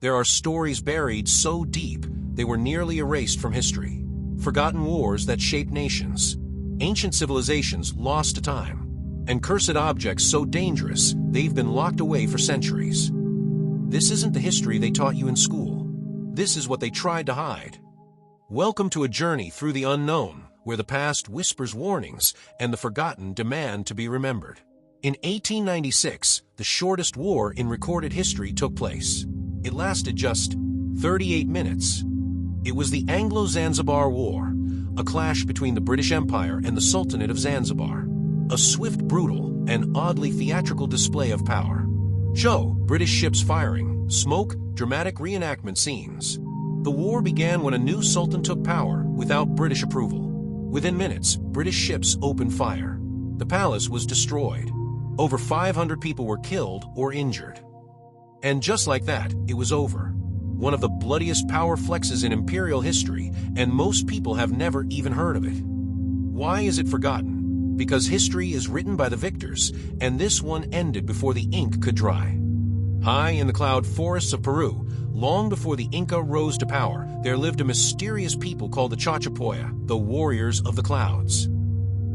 There are stories buried so deep they were nearly erased from history. Forgotten wars that shaped nations. Ancient civilizations lost to time. And cursed objects so dangerous they've been locked away for centuries. This isn't the history they taught you in school. This is what they tried to hide. Welcome to a journey through the unknown, where the past whispers warnings and the forgotten demand to be remembered. In 1896, the shortest war in recorded history took place. It lasted just 38 minutes. It was the Anglo-Zanzibar War, a clash between the British Empire and the Sultanate of Zanzibar. A swift, brutal, and oddly theatrical display of power. Show, British ships firing, smoke, dramatic reenactment scenes. The war began when a new sultan took power without British approval. Within minutes, British ships opened fire. The palace was destroyed. Over 500 people were killed or injured. And just like that, it was over. One of the bloodiest power flexes in imperial history, and most people have never even heard of it. Why is it forgotten? Because history is written by the victors, and this one ended before the ink could dry. High in the cloud forests of Peru, long before the Inca rose to power, there lived a mysterious people called the Chachapoya, the warriors of the clouds.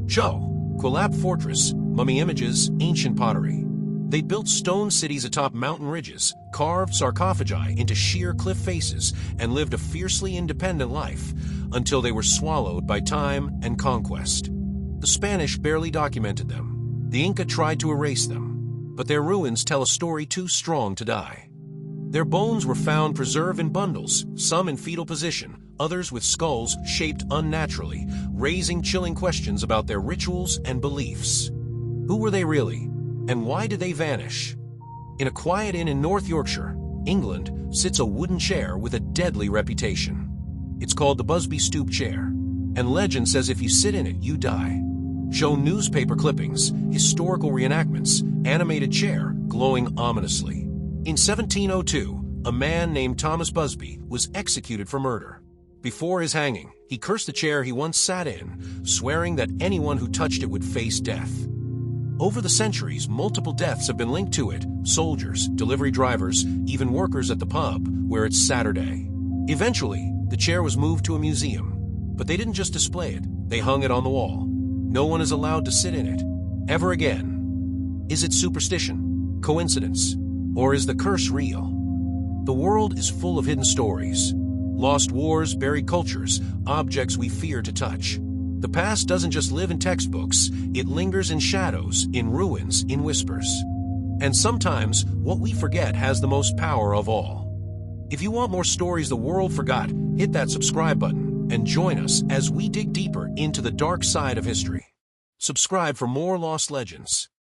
Hooklap fortress, mummy images, ancient pottery. They built stone cities atop mountain ridges, carved sarcophagi into sheer cliff faces, and lived a fiercely independent life until they were swallowed by time and conquest. The Spanish barely documented them. The Inca tried to erase them, but their ruins tell a story too strong to die. Their bones were found preserved in bundles, some in fetal position, others with skulls shaped unnaturally, raising chilling questions about their rituals and beliefs. Who were they really? And why did they vanish? In a quiet inn in North Yorkshire, England, sits a wooden chair with a deadly reputation. It's called the Busby Stoop chair, and legend says if you sit in it, you die. Show newspaper clippings, historical reenactments, animated chair glowing ominously. In 1702, a man named Thomas Busby was executed for murder. Before his hanging, he cursed the chair he once sat in, swearing that anyone who touched it would face death. Over the centuries, multiple deaths have been linked to it: soldiers, delivery drivers, even workers at the pub, where it's Saturday. Eventually, the chair was moved to a museum. But they didn't just display it, they hung it on the wall. No one is allowed to sit in it, ever again. Is it superstition? Coincidence? Or is the curse real? The world is full of hidden stories. Lost wars, buried cultures, objects we fear to touch. The past doesn't just live in textbooks, it lingers in shadows, in ruins, in whispers. And sometimes, what we forget has the most power of all. If you want more stories the world forgot, hit that subscribe button and join us as we dig deeper into the dark side of history. Subscribe for more lost legends.